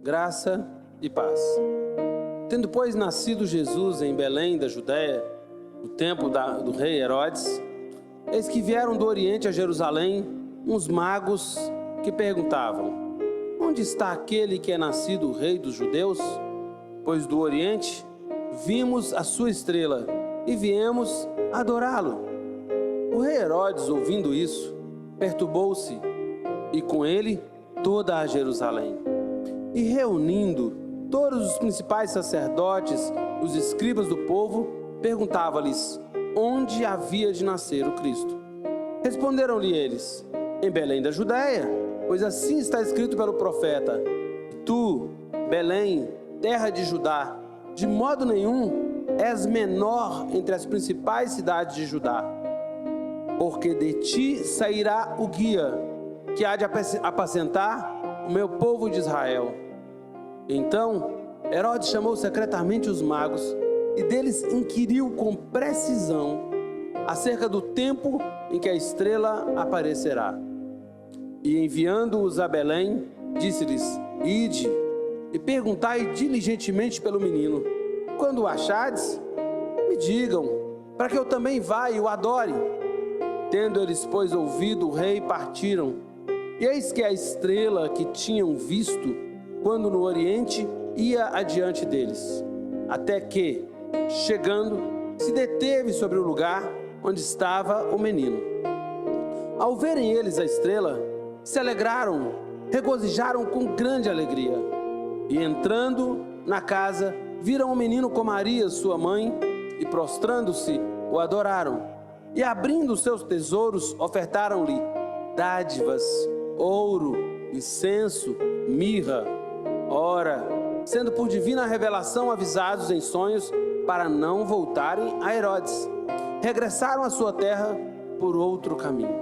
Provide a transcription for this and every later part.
Graça e paz. Tendo, pois, nascido Jesus em Belém da Judéia, no tempo do rei Herodes, eis que vieram do Oriente a Jerusalém uns magos que perguntavam: onde está aquele que é nascido rei dos judeus? Pois do Oriente vimos a sua estrela e viemos adorá-lo. O rei Herodes, ouvindo isso, perturbou-se, e com ele toda a Jerusalém. E reunindo todos os principais sacerdotes, os escribas do povo, perguntava-lhes onde havia de nascer o Cristo. Responderam-lhe eles: em Belém da Judéia, pois assim está escrito pelo profeta: tu, Belém, terra de Judá, de modo nenhum és menor entre as principais cidades de Judá, porque de ti sairá o guia que há de apacentar o meu povo de Israel. Então Herodes chamou secretamente os magos e deles inquiriu com precisão acerca do tempo em que a estrela aparecerá. E enviando-os a Belém, disse-lhes: ide e perguntai diligentemente pelo menino. Quando o achardes, me digam, para que eu também vá e o adore. Tendo eles, pois, ouvido o rei, partiram. E eis que a estrela que tinham visto, quando no Oriente, ia adiante deles, até que, chegando, se deteve sobre o lugar onde estava o menino. Ao verem eles a estrela, se alegraram, regozijaram com grande alegria. E entrando na casa, viram o menino com Maria, sua mãe, e prostrando-se, o adoraram. E abrindo os seus tesouros, ofertaram-lhe dádivas, ouro, incenso, mirra. Ora, sendo por divina revelação avisados em sonhos para não voltarem a Herodes, regressaram à sua terra por outro caminho.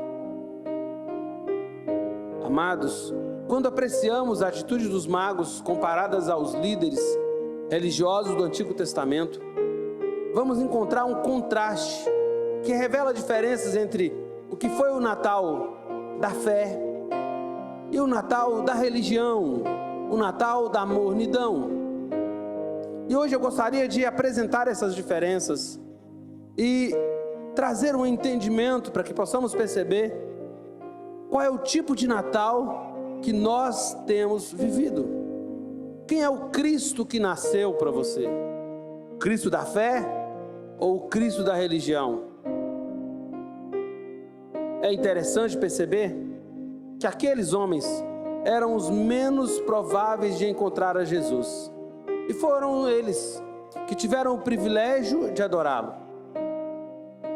Amados, quando apreciamos a atitude dos magos comparadas aos líderes religiosos do Antigo Testamento, vamos encontrar um contraste que revela diferenças entre o que foi o Natal da fé e o Natal da religião, o Natal da mornidão. E hoje eu gostaria de apresentar essas diferenças e trazer um entendimento para que possamos perceber qual é o tipo de Natal que nós temos vivido. Quem é o Cristo que nasceu para você? O Cristo da fé ou o Cristo da religião? É interessante perceber que aqueles homens eram os menos prováveis de encontrar a Jesus. E foram eles que tiveram o privilégio de adorá-lo.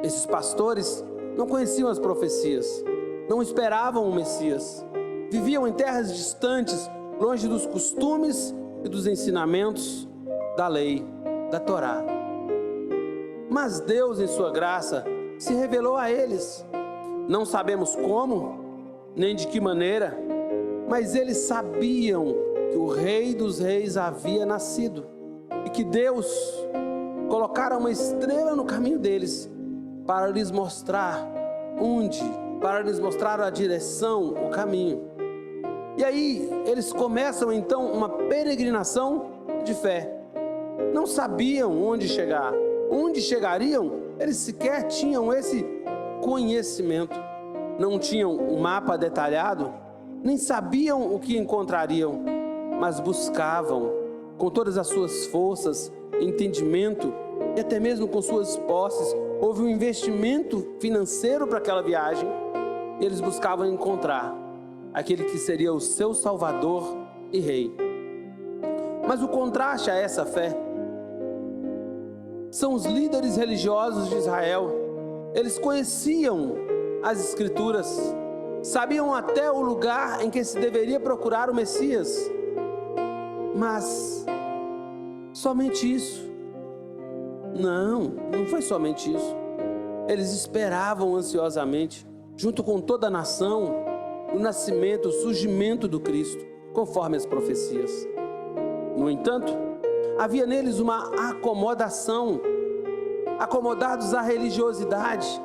Esses pastores não conheciam as profecias, não esperavam o Messias. Viviam em terras distantes, longe dos costumes e dos ensinamentos da lei, da Torá. Mas Deus, em sua graça, se revelou a eles. Não sabemos como, nem de que maneira, mas eles sabiam que o Rei dos Reis havia nascido e que Deus colocara uma estrela no caminho deles para lhes mostrar onde, para lhes mostrar a direção, o caminho. E aí eles começam então uma peregrinação de fé. Não sabiam onde chegar. Onde chegariam, eles sequer tinham esse conhecimento. Não tinham um mapa detalhado, nem sabiam o que encontrariam, mas buscavam com todas as suas forças, entendimento e até mesmo com suas posses. Houve um investimento financeiro para aquela viagem. E eles buscavam encontrar aquele que seria o seu Salvador e Rei. Mas o contraste a essa fé são os líderes religiosos de Israel. Eles conheciam as Escrituras, sabiam até o lugar em que se deveria procurar o Messias, mas somente isso? Não foi somente isso. Eles esperavam ansiosamente, junto com toda a nação, o nascimento, o surgimento do Cristo, conforme as profecias. No entanto, havia neles uma acomodação, acomodados à religiosidade,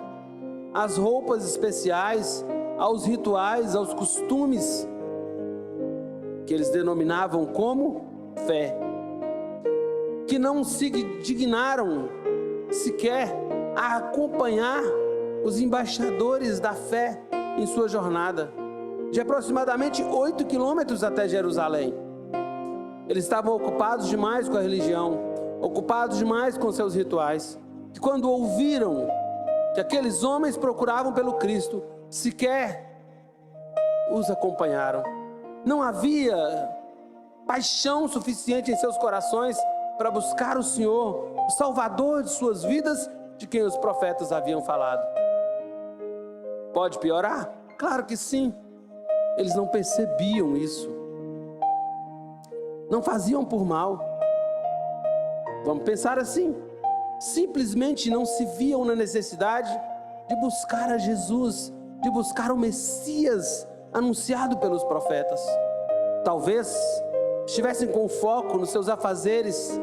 às roupas especiais, aos rituais, aos costumes. que eles denominavam como fé, que não se dignaram sequer a acompanhar os embaixadores da fé em sua jornada, de aproximadamente 8 quilômetros até Jerusalém. Eles estavam ocupados demais com a religião, ocupados demais com seus rituais, que quando ouviram que aqueles homens procuravam pelo Cristo, sequer os acompanharam. Não havia paixão suficiente em seus corações para buscar o Senhor, o Salvador de suas vidas, de quem os profetas haviam falado. Pode piorar? Claro que sim. Eles não percebiam isso. Não faziam por mal. Vamos pensar assim. Simplesmente não se viam na necessidade de buscar a Jesus, de buscar o Messias anunciado pelos profetas. Talvez estivessem com foco nos seus afazeres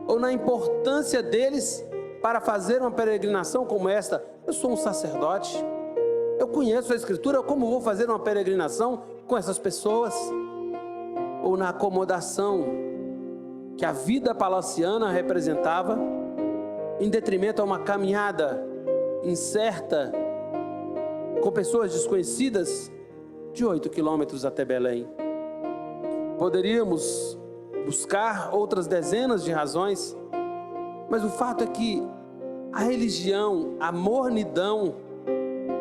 ou na importância deles para fazer uma peregrinação como esta. Eu sou um sacerdote, eu conheço a Escritura, como vou fazer uma peregrinação com essas pessoas? Ou na acomodação que a vida palaciana representava, em detrimento a uma caminhada incerta, com pessoas desconhecidas, de 8 quilômetros até Belém. Poderíamos buscar outras dezenas de razões, mas o fato é que a religião, a mornidão,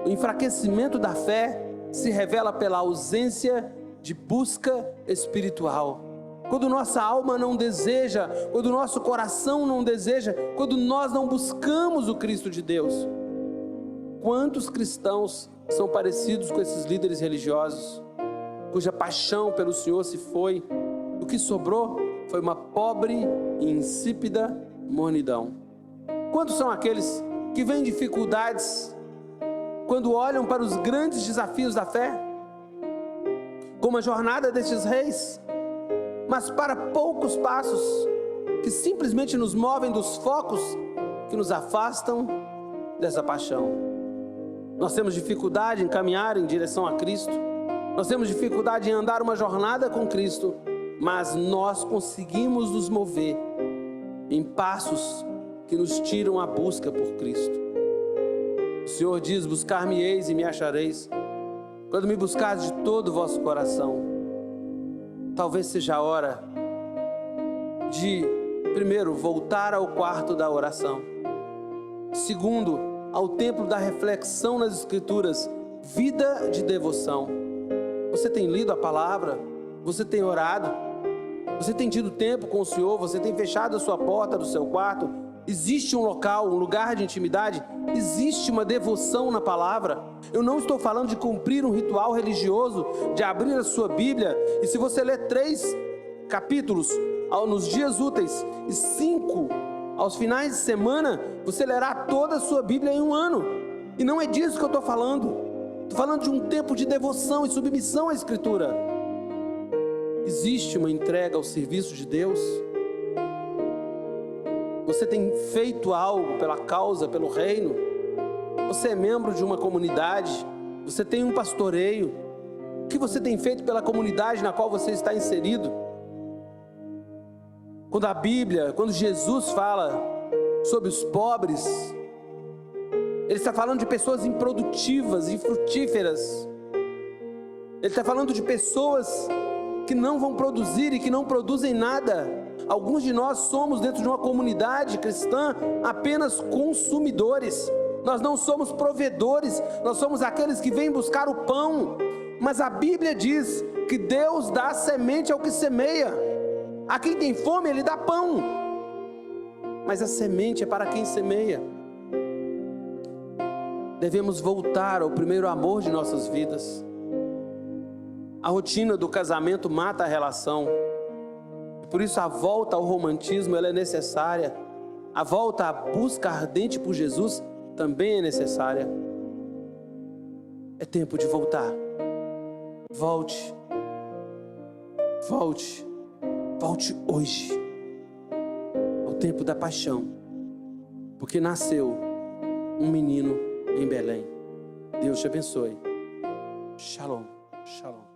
o enfraquecimento da fé se revela pela ausência de busca espiritual. Quando nossa alma não deseja, quando nosso coração não deseja, quando nós não buscamos o Cristo de Deus. Quantos cristãos são parecidos com esses líderes religiosos, cuja paixão pelo Senhor se foi? O que sobrou foi uma pobre e insípida mornidão. Quantos são aqueles que veem dificuldades quando olham para os grandes desafios da fé, como a jornada destes reis, mas para poucos passos que simplesmente nos movem dos focos que nos afastam dessa paixão? Nós temos dificuldade em caminhar em direção a Cristo, nós temos dificuldade em andar uma jornada com Cristo, mas nós conseguimos nos mover em passos que nos tiram a busca por Cristo. O Senhor diz: buscar-me-eis e me achareis, quando me buscares de todo o vosso coração. Talvez seja a hora de, primeiro, voltar ao quarto da oração. Segundo, ao tempo da reflexão nas Escrituras, vida de devoção. Você tem lido a palavra? Você tem orado? Você tem tido tempo com o Senhor? Você tem fechado a sua porta do seu quarto? Existe um local, um lugar de intimidade? Existe uma devoção na palavra? Eu não estou falando de cumprir um ritual religioso, de abrir a sua Bíblia, e se você ler 3 capítulos nos dias úteis e 5 aos finais de semana, você lerá toda a sua Bíblia em um ano. E não é disso que eu estou falando. Estou falando de um tempo de devoção e submissão à Escritura. Existe uma entrega ao serviço de Deus? Você tem feito algo pela causa, pelo reino? Você é membro de uma comunidade? Você tem um pastoreio? O que você tem feito pela comunidade na qual você está inserido? Quando a Bíblia, quando Jesus fala sobre os pobres, Ele está falando de pessoas improdutivas, infrutíferas. Ele está falando de pessoas que não vão produzir e que não produzem nada. Alguns de nós somos, dentro de uma comunidade cristã, apenas consumidores. Nós não somos provedores, nós somos aqueles que vêm buscar o pão. Mas a Bíblia diz que Deus dá semente ao que semeia. A quem tem fome, Ele dá pão. Mas a semente é para quem semeia. Devemos voltar ao primeiro amor de nossas vidas. A rotina do casamento mata a relação. Por isso a volta ao romantismo ela é necessária. A volta à busca ardente por Jesus também é necessária. É tempo de voltar. Volte. Volte. Volte hoje. Ao tempo da paixão. Porque nasceu um menino em Belém. Deus te abençoe. Shalom. Shalom.